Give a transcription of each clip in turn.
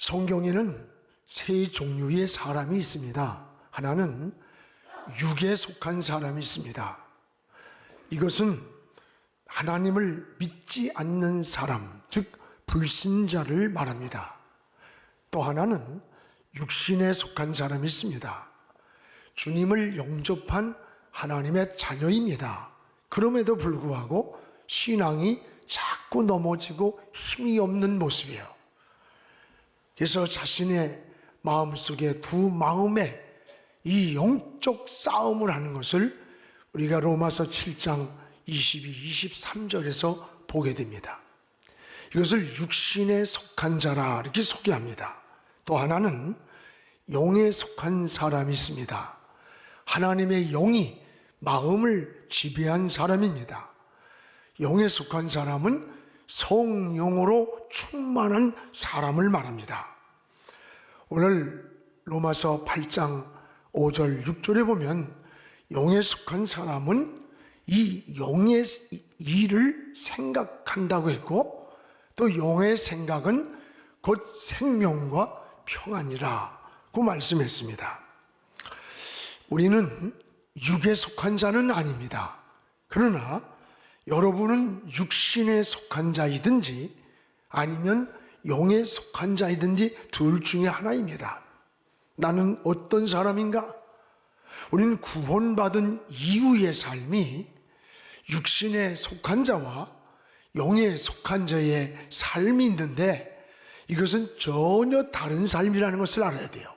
성경에는 세 종류의 사람이 있습니다. 하나는 육에 속한 사람이 있습니다. 이것은 하나님을 믿지 않는 사람, 즉 불신자를 말합니다. 또 하나는 육신에 속한 사람이 있습니다. 주님을 영접한 하나님의 자녀입니다. 그럼에도 불구하고 신앙이 자꾸 넘어지고 힘이 없는 모습이에요. 그래서 자신의 마음속에 두 마음에 이 영적 싸움을 하는 것을 우리가 로마서 7장 22, 23절에서 보게 됩니다. 이것을 육신에 속한 자라 이렇게 소개합니다. 또 하나는 영에 속한 사람이 있습니다. 하나님의 영이 마음을 지배한 사람입니다. 영에 속한 사람은 성령으로 충만한 사람을 말합니다. 오늘 로마서 8장 5절 6절에 보면 영에 속한 사람은 이 영의 일을 생각한다고 했고, 또 영의 생각은 곧 생명과 평안이라고 말씀했습니다. 우리는 육에 속한 자는 아닙니다. 그러나 여러분은 육신에 속한 자이든지 아니면 영에 속한 자이든지 둘 중에 하나입니다. 나는 어떤 사람인가? 우리는 구원받은 이후의 삶이 육신에 속한 자와 영에 속한 자의 삶이 있는데, 이것은 전혀 다른 삶이라는 것을 알아야 돼요.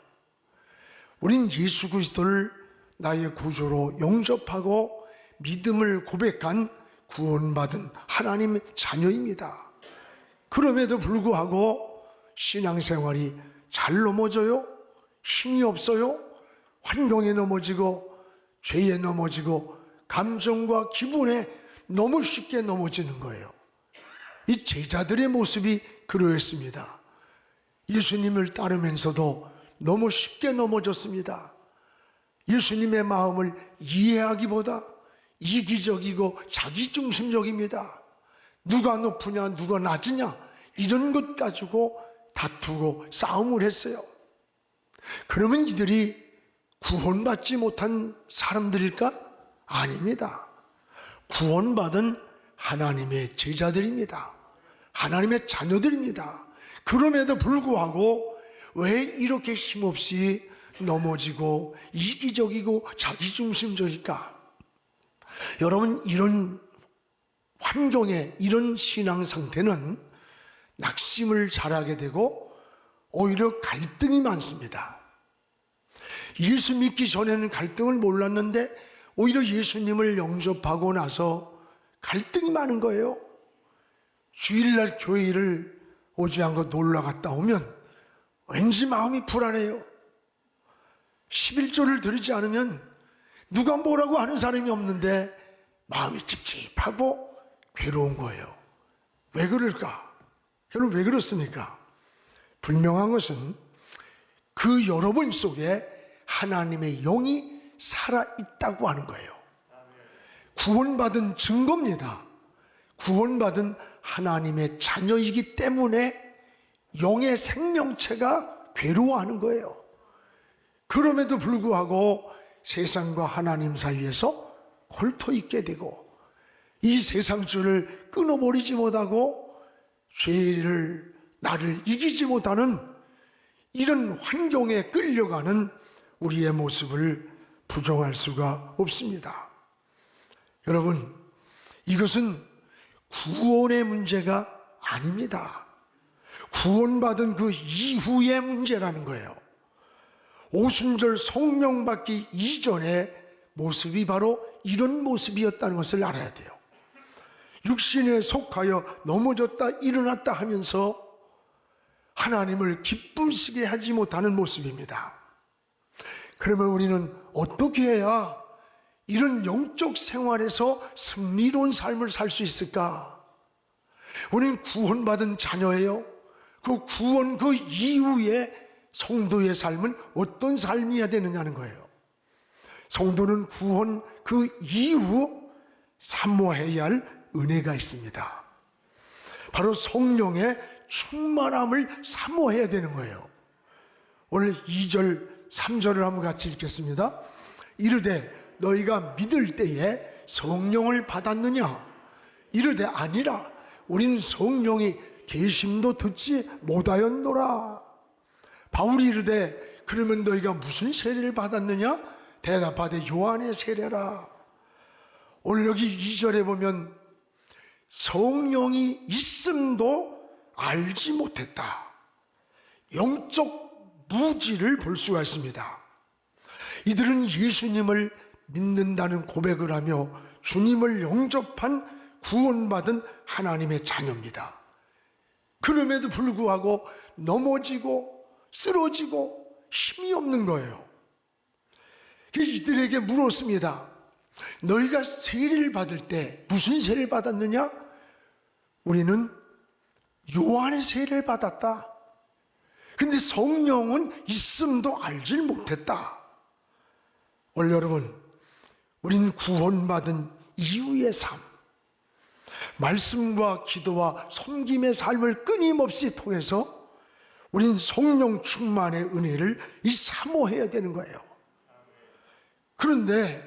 우린 예수 그리스도를 나의 구주로 영접하고 믿음을 고백한 구원받은 하나님의 자녀입니다. 그럼에도 불구하고 신앙생활이 잘 넘어져요? 힘이 없어요? 환경에 넘어지고 죄에 넘어지고 감정과 기분에 너무 쉽게 넘어지는 거예요. 이 제자들의 모습이 그러했습니다. 예수님을 따르면서도 너무 쉽게 넘어졌습니다. 예수님의 마음을 이해하기보다 이기적이고 자기중심적입니다. 누가 높으냐 누가 낮으냐 이런 것 가지고 다투고 싸움을 했어요. 그러면 이들이 구원받지 못한 사람들일까? 아닙니다. 구원받은 하나님의 제자들입니다. 하나님의 자녀들입니다. 그럼에도 불구하고 왜 이렇게 힘없이 넘어지고 이기적이고 자기중심적일까? 여러분, 이런 환경에 이런 신앙 상태는 낙심을 잘하게 되고 오히려 갈등이 많습니다. 예수 믿기 전에는 갈등을 몰랐는데 오히려 예수님을 영접하고 나서 갈등이 많은 거예요. 주일날 교회를 오지 않고 놀러 갔다 오면 왠지 마음이 불안해요. 11조를 드리지 않으면 누가 뭐라고 하는 사람이 없는데 마음이 찝찝하고 괴로운 거예요. 왜 그럴까? 여러분, 왜 그렇습니까? 분명한 것은 그 여러분 속에 하나님의 영이 살아있다고 하는 거예요. 구원받은 증거입니다. 구원받은 하나님의 자녀이기 때문에 영의 생명체가 괴로워하는 거예요. 그럼에도 불구하고 세상과 하나님 사이에서 홀터 있게 되고 이 세상줄을 끊어버리지 못하고 죄를 나를 이기지 못하는 이런 환경에 끌려가는 우리의 모습을 부정할 수가 없습니다. 여러분, 이것은 구원의 문제가 아닙니다. 구원받은 그 이후의 문제라는 거예요. 오순절 성령 받기 이전의 모습이 바로 이런 모습이었다는 것을 알아야 돼요. 육신에 속하여 넘어졌다 일어났다 하면서 하나님을 기쁘시게 하지 못하는 모습입니다. 그러면 우리는 어떻게 해야 이런 영적 생활에서 승리로운 삶을 살 수 있을까? 우리는 구원받은 자녀예요. 그 구원 그 이후에 성도의 삶은 어떤 삶이어야 되느냐는 거예요. 성도는 구원 그 이후 사모해야 할 은혜가 있습니다. 바로 성령의 충만함을 사모해야 되는 거예요. 오늘 2절, 3절을 한번 같이 읽겠습니다. 이르되 너희가 믿을 때에 성령을 받았느냐? 이르되 아니라 우린 성령이 계심도 듣지 못하였노라. 바울이 이르되 그러면 너희가 무슨 세례를 받았느냐? 대답하되 요한의 세례라. 오늘 여기 2절에 보면 성령이 있음도 알지 못했다. 영적 무지를 볼 수가 있습니다. 이들은 예수님을 믿는다는 고백을 하며 주님을 영접한 구원받은 하나님의 자녀입니다. 그럼에도 불구하고 넘어지고 쓰러지고 힘이 없는 거예요. 그래서 이들에게 물었습니다. 너희가 세례를 받을 때 무슨 세례를 받았느냐? 우리는 요한의 세례를 받았다. 근데 성령은 있음도 알질 못했다. 오늘 여러분, 우린 구원받은 이후의 삶, 말씀과 기도와 섬김의 삶을 끊임없이 통해서 우린 성령 충만의 은혜를 사모해야 되는 거예요. 그런데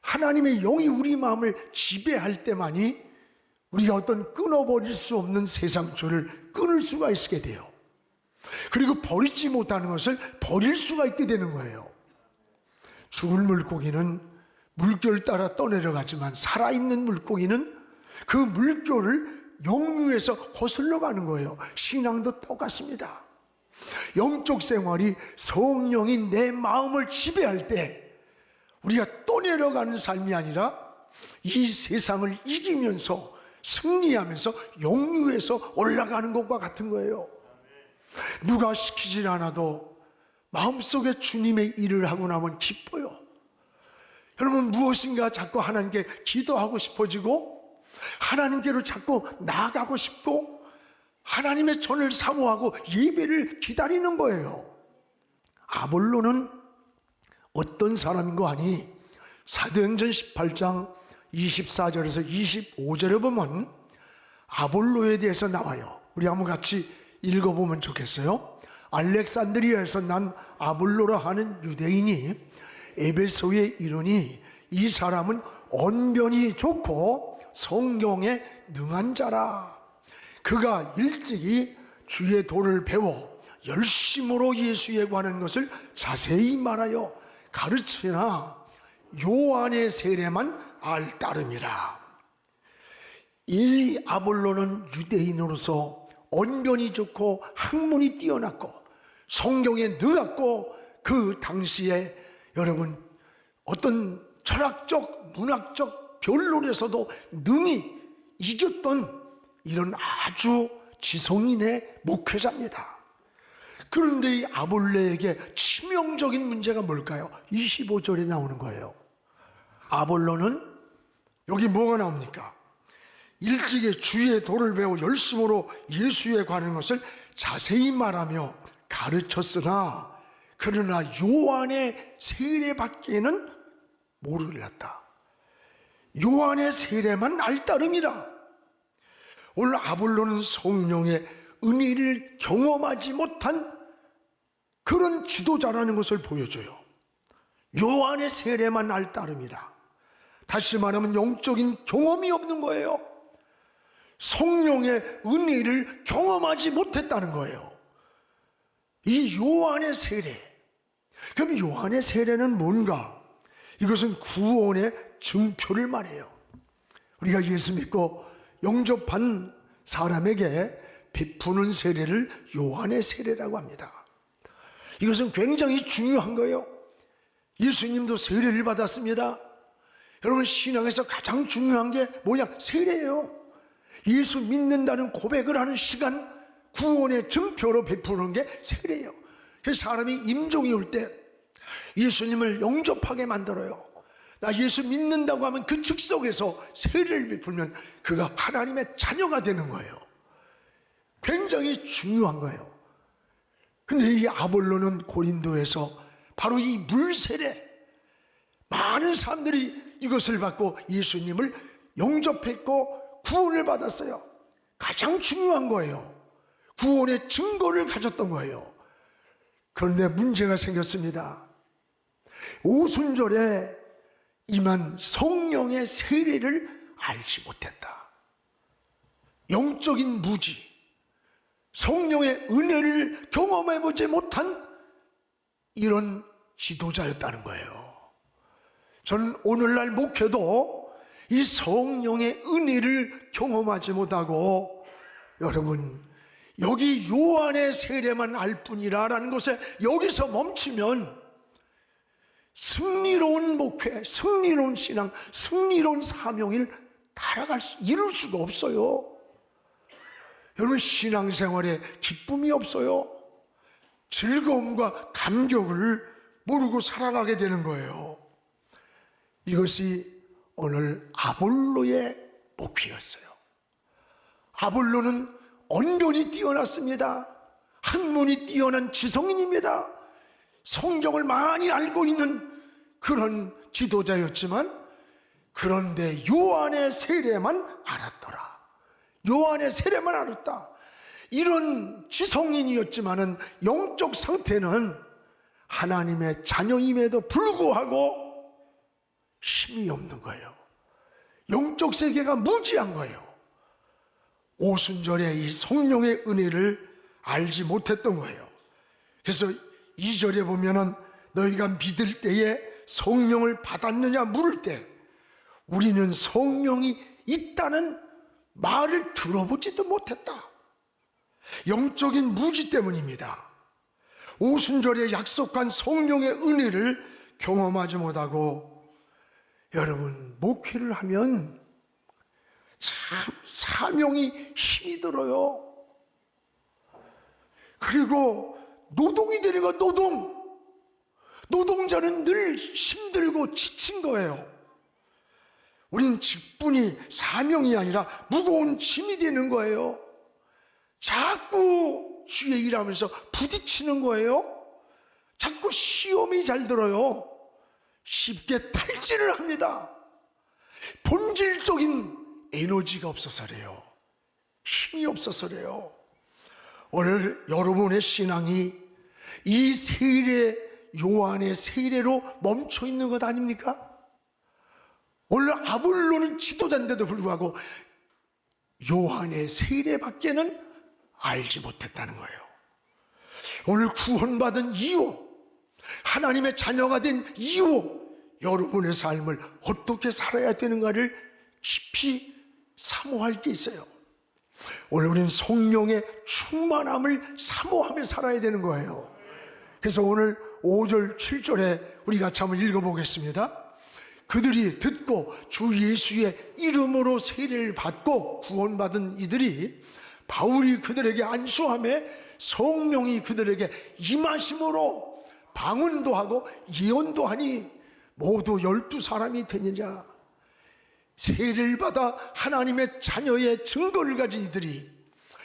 하나님의 영이 우리 마음을 지배할 때만이 우리가 어떤 끊어버릴 수 없는 세상줄을 끊을 수가 있게 돼요. 그리고 버리지 못하는 것을 버릴 수가 있게 되는 거예요. 죽은 물고기는 물결 따라 떠내려가지만 살아있는 물고기는 그 물결을 영유에서 거슬러 가는 거예요. 신앙도 똑같습니다. 영적 생활이 성령이 내 마음을 지배할 때 우리가 떠내려가는 삶이 아니라 이 세상을 이기면서 승리하면서 영유에서 올라가는 것과 같은 거예요. 누가 시키질 않아도 마음속에 주님의 일을 하고 나면 기뻐요. 여러분, 무엇인가 자꾸 하나님께 기도하고 싶어지고 하나님께로 자꾸 나아가고 싶고 하나님의 전을 사모하고 예배를 기다리는 거예요. 아볼로는 어떤 사람인 거 아니? 사도행전 18장 24절에서 25절에 보면 아볼로에 대해서 나와요. 우리 한번 같이 읽어보면 좋겠어요. 알렉산드리아에서 난 아볼로라 하는 유대인이 에베소에 이르니 이 사람은 언변이 좋고 성경에 능한 자라. 그가 일찍이 주의 도를 배워 열심으로 예수에 관한 것을 자세히 말하여 가르치나 요한의 세례만 알 따름이라. 이 아볼로는 유대인으로서 언변이 좋고 학문이 뛰어났고 성경에 능했고 그 당시에 여러분 어떤 철학적 문학적 변론에서도 능히 이겼던 이런 아주 지성인의 목회자입니다. 그런데 이 아볼로에게 치명적인 문제가 뭘까요? 25절에 나오는 거예요. 아볼로는 여기 뭐가 나옵니까? 일찍이 주의 도를 배워 열심으로 예수에 관한 것을 자세히 말하며 가르쳤으나 그러나 요한의 세례밖에는 모르겠다. 요한의 세례만 알 따름이라. 오늘 아볼로는 성령의 은혜를 경험하지 못한 그런 지도자라는 것을 보여줘요. 요한의 세례만 알 따름이라. 다시 말하면 영적인 경험이 없는 거예요. 성령의 은혜를 경험하지 못했다는 거예요. 이 요한의 세례. 그럼 요한의 세례는 뭔가? 이것은 구원의 증표를 말해요. 우리가 예수 믿고 영접한 사람에게 베푸는 세례를 요한의 세례라고 합니다. 이것은 굉장히 중요한 거예요. 예수님도 세례를 받았습니다. 여러분, 신앙에서 가장 중요한 게 뭐냐? 세례예요. 예수 믿는다는 고백을 하는 시간, 구원의 증표로 베푸는 게 세례예요. 그래서 사람이 임종이 올 때 예수님을 영접하게 만들어요. 나 예수 믿는다고 하면 그 즉석에서 세례를 베풀면 그가 하나님의 자녀가 되는 거예요. 굉장히 중요한 거예요. 근데 이 아볼로는 고린도에서 바로 이 물세례, 많은 사람들이 이것을 받고 예수님을 영접했고 구원을 받았어요. 가장 중요한 거예요. 구원의 증거를 가졌던 거예요. 그런데 문제가 생겼습니다. 오순절에 임한 성령의 세례를 알지 못했다. 영적인 무지, 성령의 은혜를 경험해보지 못한 이런 지도자였다는 거예요. 저는 오늘날 목회도 이 성령의 은혜를 경험하지 못하고, 여러분, 여기 요한의 세례만 알 뿐이라는 것에 여기서 멈추면 승리로운 목회, 승리로운 신앙, 승리로운 사명을 이룰 수가 없어요. 여러분, 신앙생활에 기쁨이 없어요. 즐거움과 감격을 모르고 살아가게 되는 거예요. 이것이 오늘 아볼로의 목회였어요. 아볼로는 언변이 뛰어났습니다. 학문이 뛰어난 지성인입니다. 성경을 많이 알고 있는 그런 지도자였지만, 그런데 요한의 세례만 알았더라. 요한의 세례만 알았다. 이런 지성인이었지만은 영적 상태는 하나님의 자녀임에도 불구하고 힘이 없는 거예요. 영적 세계가 무지한 거예요. 오순절에 이 성령의 은혜를 알지 못했던 거예요. 그래서 2절에 보면은 너희가 믿을 때에 성령을 받았느냐 물을 때 우리는 성령이 있다는 말을 들어보지도 못했다. 영적인 무지 때문입니다. 오순절에 약속한 성령의 은혜를 경험하지 못하고, 여러분, 목회를 하면 참 사명이 힘이 들어요. 그리고 노동이 되는 거, 노동자는 늘 힘들고 지친 거예요. 우린 직분이 사명이 아니라 무거운 짐이 되는 거예요. 자꾸 주의 일하면서 부딪히는 거예요. 자꾸 시험이 잘 들어요. 쉽게 탈진을 합니다. 본질적인 에너지가 없어서래요. 힘이 없어서래요. 오늘 여러분의 신앙이 이 세례, 요한의 세례로 멈춰 있는 것 아닙니까? 오늘 아볼로는 지도자인데도 불구하고 요한의 세례밖에는 알지 못했다는 거예요. 오늘 구원받은 이후, 하나님의 자녀가 된 이후 여러분의 삶을 어떻게 살아야 되는가를 깊이 사모할 게 있어요. 오늘 우리는 성령의 충만함을 사모하며 살아야 되는 거예요. 그래서 오늘 5절 7절에 우리 같이 한번 읽어보겠습니다. 그들이 듣고 주 예수의 이름으로 세례를 받고 구원받은 이들이 바울이 그들에게 안수함에 성령이 그들에게 임하심으로 방언도 하고 예언도 하니 모두 12사람이 되느냐. 세례를 받아 하나님의 자녀의 증거를 가진 이들이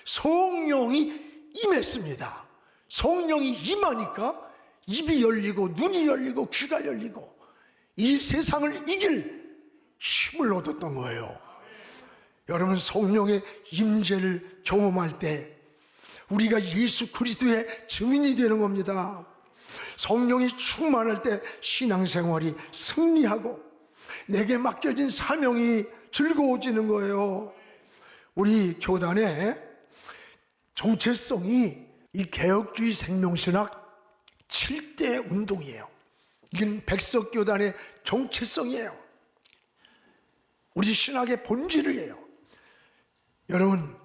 성령이 임했습니다. 성령이 임하니까 입이 열리고 눈이 열리고 귀가 열리고 이 세상을 이길 힘을 얻었던 거예요. 여러분, 성령의 임재를 경험할 때 우리가 예수 그리스도의 증인이 되는 겁니다. 성령이 충만할 때 신앙생활이 승리하고 내게 맡겨진 사명이 즐거워지는 거예요. 우리 교단의 정체성이 이 개혁주의 생명신학 7대 운동이에요. 이건 백석교단의 정체성이에요. 우리 신학의 본질이에요. 여러분,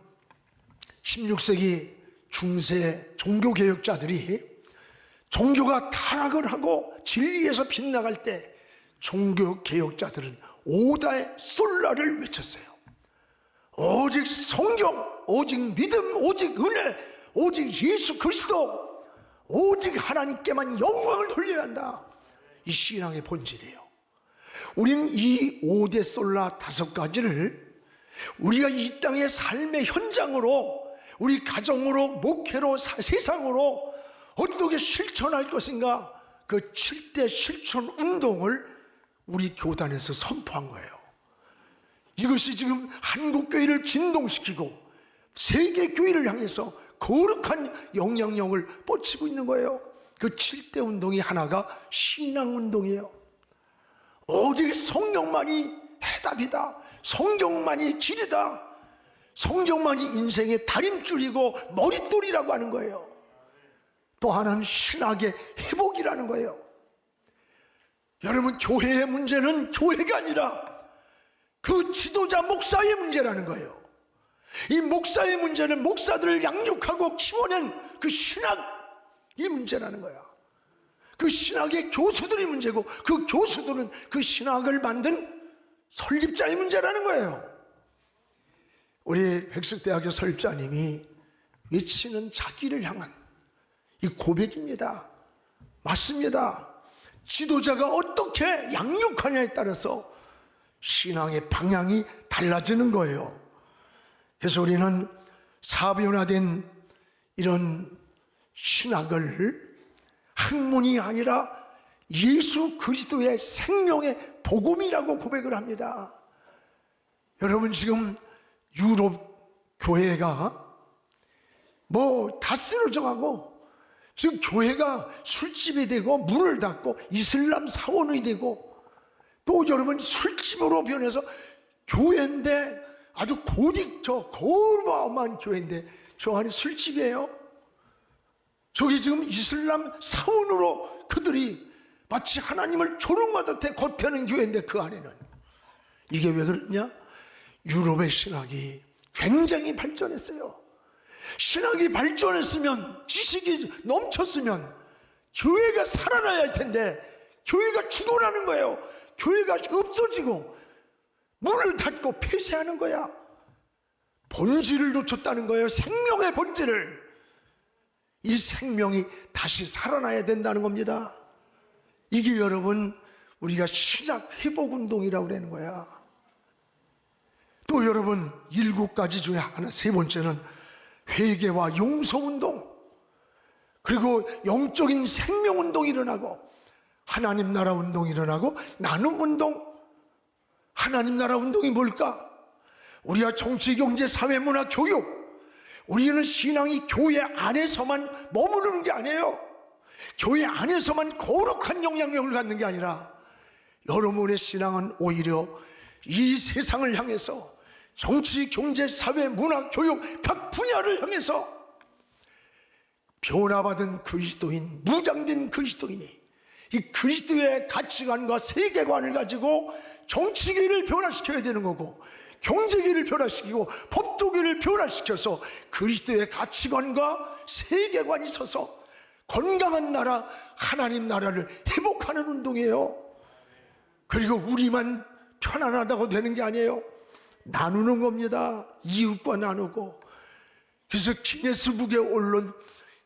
16세기 중세 종교개혁자들이 종교가 타락을 하고 진리에서 빗나갈 때 종교개혁자들은 오다의 솔라를 외쳤어요. 오직 성경, 오직 믿음, 오직 은혜, 오직 예수 그리스도, 오직 하나님께만 영광을 돌려야 한다. 이 신앙의 본질이에요. 우리는 이 5대 솔라 5가지를 우리가 이 땅의 삶의 현장으로, 우리 가정으로, 목회로, 세상으로 어떻게 실천할 것인가, 그 7대 실천 운동을 우리 교단에서 선포한 거예요. 이것이 지금 한국교회를 진동시키고 세계교회를 향해서 거룩한 영향력을 뻗치고 있는 거예요. 그 7대 운동이 하나가 신앙운동이에요. 오직 성경만이 해답이다, 성경만이 길이다, 성경만이 인생의 다림줄이고 머릿돌이라고 하는 거예요. 또 하나는 신학의 회복이라는 거예요. 여러분, 교회의 문제는 교회가 아니라 그 지도자 목사의 문제라는 거예요. 이 목사의 문제는 목사들을 양육하고 키워낸 그 신학이 문제라는 거야. 그 신학의 교수들이 문제고, 그 교수들은 그 신학을 만든 설립자의 문제라는 거예요. 우리 백석대학교 설립자님이 외치는 자기를 향한 이 고백입니다. 맞습니다. 지도자가 어떻게 양육하냐에 따라서 신앙의 방향이 달라지는 거예요. 그래서 우리는 사변화된 이런 신학을 학문이 아니라 예수 그리스도의 생명의 복음이라고 고백을 합니다. 여러분, 지금 유럽 교회가 뭐 다 쓰러져가고, 지금 교회가 술집이 되고 문을 닫고 이슬람 사원이 되고, 또 여러분 술집으로 변해서 교회인데 아주 고마워한 교회인데 저 안에 술집이에요. 저기 지금 이슬람 사원으로 그들이 마치 하나님을 조롱하듯 겉에는 교회인데 그 안에는. 이게 왜 그러냐? 유럽의 신학이 굉장히 발전했어요. 신학이 발전했으면, 지식이 넘쳤으면 교회가 살아나야 할 텐데 교회가 죽어나는 거예요. 교회가 없어지고 문을 닫고 폐쇄하는 거야. 본질을 놓쳤다는 거예요. 생명의 본질을. 이 생명이 다시 살아나야 된다는 겁니다. 이게 여러분, 우리가 신학 회복운동이라고 그러는 거야. 또 여러분, 7가지 중에 하나, 세 번째는 회개와 용서운동, 그리고 영적인 생명운동이 일어나고, 하나님 나라 운동이 일어나고, 나눔운동. 하나님 나라 운동이 뭘까? 우리가 정치, 경제, 사회, 문화, 교육, 우리는 신앙이 교회 안에서만 머무르는 게 아니에요. 교회 안에서만 거룩한 영향력을 갖는 게 아니라 여러분의 신앙은 오히려 이 세상을 향해서 정치, 경제, 사회, 문화, 교육 각 분야를 향해서 변화받은 그리스도인, 무장된 그리스도인이 이 그리스도의 가치관과 세계관을 가지고 정치계를 변화시켜야 되는 거고, 경제계를 변화시키고 법조계를 변화시켜서 그리스도의 가치관과 세계관이 서서 건강한 나라, 하나님 나라를 회복하는 운동이에요. 그리고 우리만 편안하다고 되는 게 아니에요. 나누는 겁니다. 이웃과 나누고. 그래서 기네스북에 오른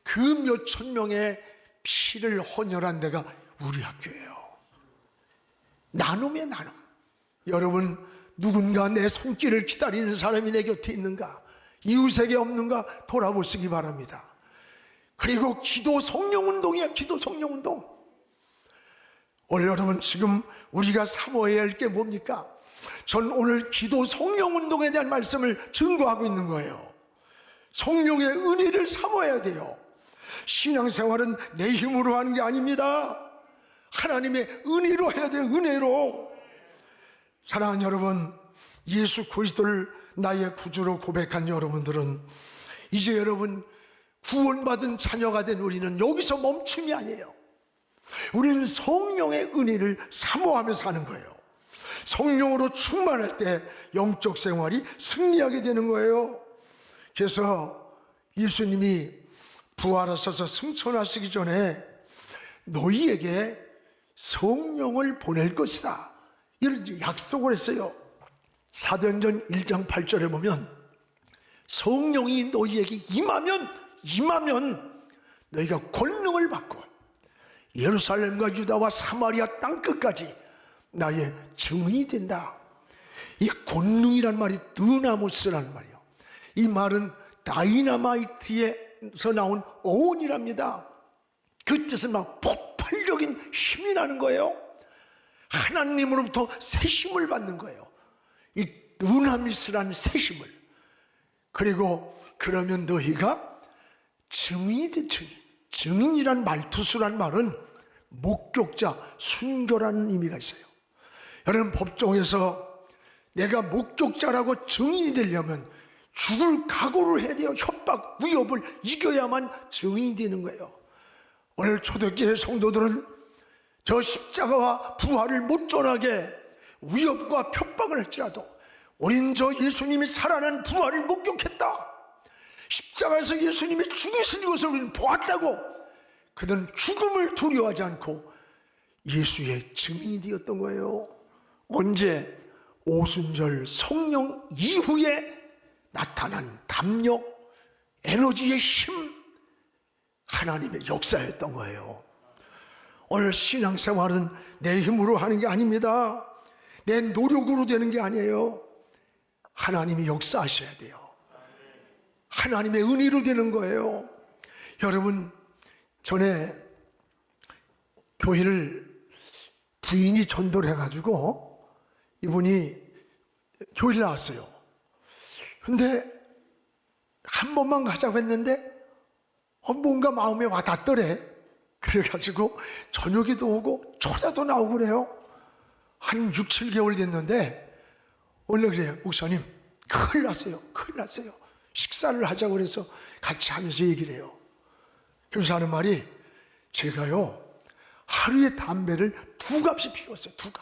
그 몇천 명의 피를 헌혈한 데가 우리 학교예요. 나눔의 나눔. 여러분, 누군가 내 손길을 기다리는 사람이 내 곁에 있는가, 이웃에게 없는가 돌아보시기 바랍니다. 그리고 기도 성령운동이야. 기도 성령운동. 오늘 여러분, 지금 우리가 사모해야 할 게 뭡니까? 전 오늘 기도 성령운동에 대한 말씀을 증거하고 있는 거예요. 성령의 은혜를 사모해야 돼요. 신앙생활은 내 힘으로 하는 게 아닙니다. 하나님의 은혜로 해야 돼요. 은혜로. 사랑하는 여러분, 예수 그리스도를 나의 구주로 고백한 여러분들은 이제 여러분 구원받은 자녀가 된 우리는 여기서 멈춤이 아니에요. 우리는 성령의 은혜를 사모하며 사는 거예요. 성령으로 충만할 때 영적 생활이 승리하게 되는 거예요. 그래서 예수님이 부활하셔서 승천하시기 전에 너희에게 성령을 보낼 것이다, 이런 약속을 했어요. 사도행전 1장 8절에 보면 성령이 너희에게 임하면 너희가 권능을 받고 예루살렘과 유다와 사마리아 땅끝까지 나의 증인이 된다. 이 권능이란 말이 드나모스라는 말이에요. 이 말은 다이너마이트에서 나온 어원이랍니다. 그 뜻은 막 폭발적인 힘이 나는 거예요. 하나님으로부터 새 힘을 받는 거예요. 이 드나미스라는 새 힘을. 그리고 그러면 너희가 증인이 돼, 증인. 증인이란 말투수란 말은 목격자, 순교라는 의미가 있어요. 여러분, 법정에서 내가 목격자라고 증인이 되려면 죽을 각오를 해야 돼요. 협박, 위협을 이겨야만 증인이 되는 거예요. 오늘 초대교회 성도들은 저 십자가와 부활을 못 전하게 위협과 협박을 할지라도 우린 저 예수님이 살아난 부활을 목격했다, 십자가에서 예수님이 죽으신 것을 우리는 보았다고, 그들은 죽음을 두려워하지 않고 예수의 증인이 되었던 거예요. 언제? 오순절 성령 이후에 나타난 담력, 에너지의 힘, 하나님의 역사였던 거예요. 오늘 신앙생활은 내 힘으로 하는 게 아닙니다. 내 노력으로 되는 게 아니에요. 하나님이 역사하셔야 돼요. 하나님의 은혜로 되는 거예요. 여러분, 전에 교회를 부인이 전도를 해가지고 이분이 교회를 나왔어요. 근데 한 번만 가자고 했는데 뭔가 마음에 와닿더래. 그래가지고 저녁에도 오고 초자도 나오고 그래요. 한 6, 7개월 됐는데 원래 그래요. 목사님, 큰일 났어요. 큰일 났어요. 식사를 하자고 그래서 같이 하면서 얘기를 해요. 그래서 하는 말이, 제가요 하루에 담배를 2갑씩 피웠어요. 2갑.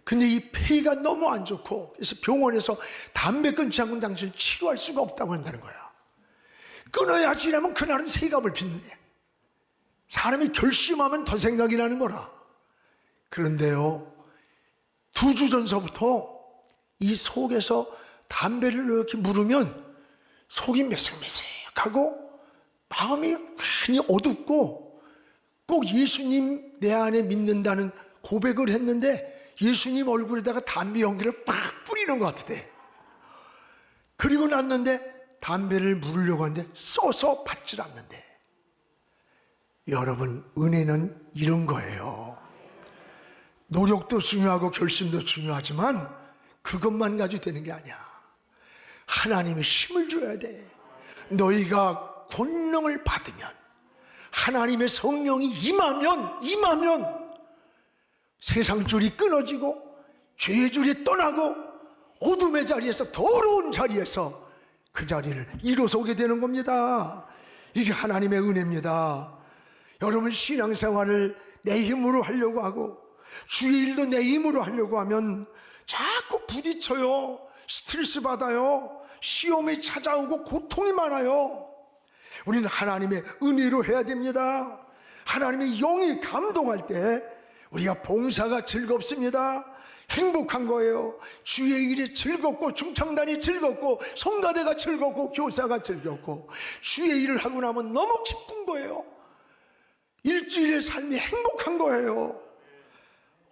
근데 이 폐가 너무 안 좋고, 그래서 병원에서 담배 끊지 않고는 당신을 치료할 수가 없다고 한다는 거야. 끊어야지라면 그날은 3갑을 핀대. 사람이 결심하면 더 생각이 나는 거라. 그런데요, 2주 전서부터 이 속에서 담배를 이렇게 물으면 속이 메색메색하고 마음이 많이 어둡고, 꼭 예수님 내 안에 믿는다는 고백을 했는데 예수님 얼굴에다가 담배 연기를 팍 뿌리는 것 같대. 그리고 났는데 담배를 물으려고 하는데 써서 받질 않는데. 여러분, 은혜는 이런 거예요. 노력도 중요하고 결심도 중요하지만 그것만 가지고 되는 게 아니야. 하나님의 힘을 줘야 돼. 너희가 권능을 받으면, 하나님의 성령이 임하면 세상 줄이 끊어지고 죄의 줄이 떠나고 어둠의 자리에서, 더러운 자리에서 그 자리를 일어서게 되는 겁니다. 이게 하나님의 은혜입니다. 여러분, 신앙생활을 내 힘으로 하려고 하고 주의 일도 내 힘으로 하려고 하면 자꾸 부딪혀요. 스트레스 받아요. 시험이 찾아오고 고통이 많아요. 우리는 하나님의 은혜로 해야 됩니다. 하나님의 영이 감동할 때 우리가 봉사가 즐겁습니다. 행복한 거예요. 주의 일이 즐겁고, 중창단이 즐겁고, 성가대가 즐겁고, 교사가 즐겁고, 주의 일을 하고 나면 너무 기쁜 거예요. 일주일의 삶이 행복한 거예요.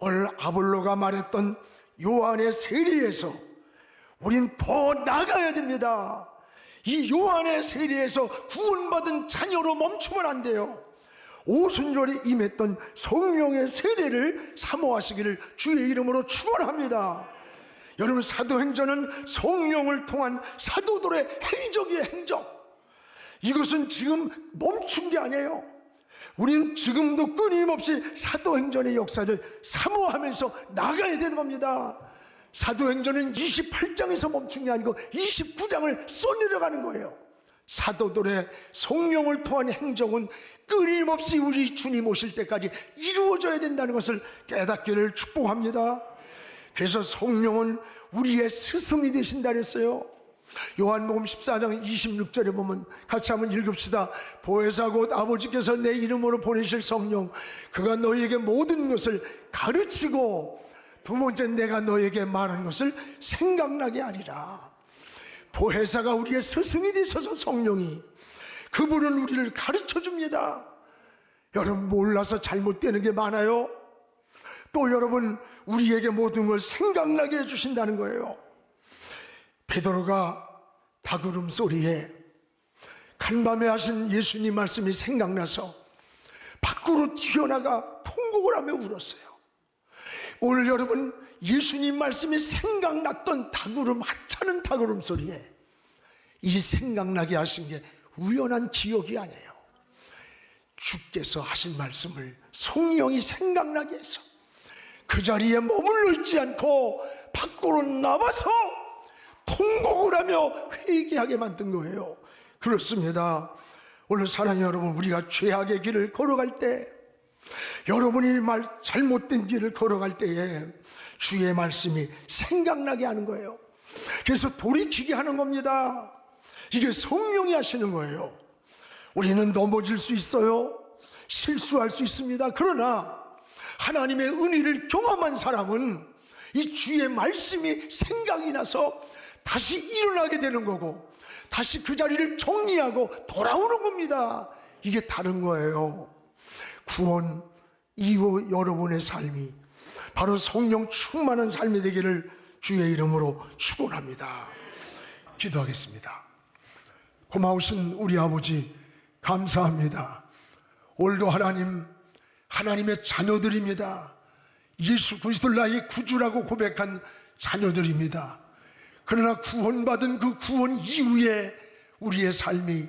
오늘 아볼로가 말했던 요한의 세례에서 우린 더 나가야 됩니다. 이 요한의 세례에서 구원받은 자녀로 멈추면 안 돼요. 오순절에 임했던 성령의 세례를 사모하시기를 주의 이름으로 축원합니다. 여러분, 사도행전은 성령을 통한 사도들의 행적이에요. 행적. 이것은 지금 멈춘 게 아니에요. 우리는 지금도 끊임없이 사도행전의 역사를 사모하면서 나가야 되는 겁니다. 사도행전은 28장에서 멈춘 게 아니고 29장을 쏘내려가는 거예요. 사도들의 성령을 통한 행적은 끊임없이 우리 주님 오실 때까지 이루어져야 된다는 것을 깨닫기를 축복합니다. 그래서 성령은 우리의 스승이 되신다 그랬어요. 요한복음 14장 26절에 보면, 같이 한번 읽읍시다. 보혜사 곧 아버지께서 내 이름으로 보내실 성령, 그가 너희에게 모든 것을 가르치고, 두 번째, 내가 너에게 말한 것을 생각나게 하리라. 보혜사가 우리의 스승이 되셔서 성령이, 그분은 우리를 가르쳐 줍니다. 여러분, 몰라서 잘못되는 게 많아요. 또 여러분, 우리에게 모든 걸 생각나게 해주신다는 거예요. 베드로가 닭울음 소리에 간밤에 하신 예수님 말씀이 생각나서 밖으로 튀어나가 통곡을 하며 울었어요. 오늘 여러분, 예수님 말씀이 생각났던 닭울음, 하찮은 닭울음 소리에 이 생각나게 하신 게 우연한 기억이 아니에요. 주께서 하신 말씀을 성령이 생각나게 해서 그 자리에 머물러 있지 않고 밖으로 나와서 통곡을 하며 회개하게 만든 거예요. 그렇습니다. 오늘 사랑하는 여러분, 우리가 죄악의 길을 걸어갈 때, 여러분이 잘못된 길을 걸어갈 때에 주의 말씀이 생각나게 하는 거예요. 그래서 돌이키게 하는 겁니다. 이게 성령이 하시는 거예요. 우리는 넘어질 수 있어요. 실수할 수 있습니다. 그러나 하나님의 은혜를 경험한 사람은 이 주의 말씀이 생각이 나서 다시 일어나게 되는 거고, 다시 그 자리를 정리하고 돌아오는 겁니다. 이게 다른 거예요. 구원 이후 여러분의 삶이 바로 성령 충만한 삶이 되기를 주의 이름으로 축원합니다. 기도하겠습니다. 고마우신 우리 아버지, 감사합니다. 오늘도 하나님의 자녀들입니다. 예수 그리스도를 나의 구주라고 고백한 자녀들입니다. 그러나 구원받은 그 구원 이후에 우리의 삶이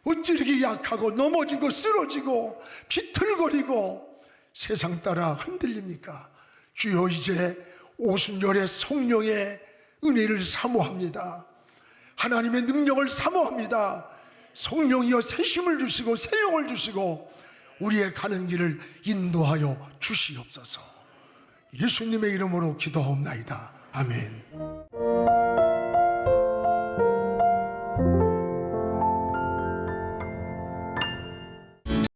어찌 이렇게 약하고 넘어지고 쓰러지고 비틀거리고 세상 따라 흔들립니까? 주여, 이제 오순절의 성령의 은혜를 사모합니다. 하나님의 능력을 사모합니다. 성령이여 새 힘을 주시고 새 영을 주시고 우리의 가는 길을 인도하여 주시옵소서. 예수님의 이름으로 기도하옵나이다. 아멘.